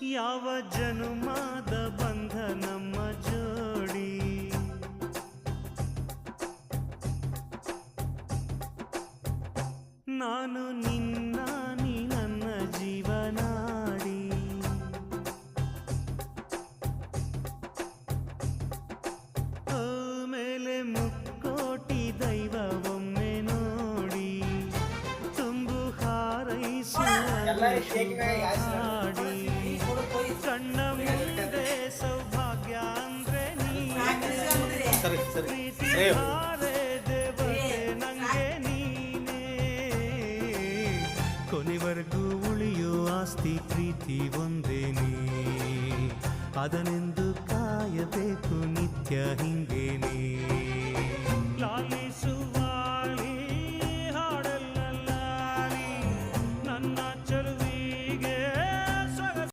ಯಾವ ಜನುಮಾದ ಬಂಧ ನಮ್ಮ ಜೋಡಿ. ನಾನು ನಿನ್ನ ನೀ ನನ್ನ ಜೀವನಾಡಿ. ಮೇಲೆ ಮುಕ್ಕೋಟಿ ದೈವ ಒಮ್ಮೆ ನೋಡಿ ತುಂಬು ಹಾರೈಸುವ ಹಾಡಿ. ಕಣ್ಣ ಮುಂದೆ ಸೌಭಾಗ್ಯ ಅಂದ್ರೆ ಪ್ರೀತಿ ಹಾರೆ ದೇವತೆ ನಂಗೆ ನೀನೇ. ಕೊನೆವರೆಗೂ ಉಳಿಯೋ ಆಸ್ತಿ ಪ್ರೀತಿ ಒಂದೇನೇ, ಅದನೆಂದು ಕಾಯಬೇಕು ನಿತ್ಯ ಹಿಂಗೇನೇ.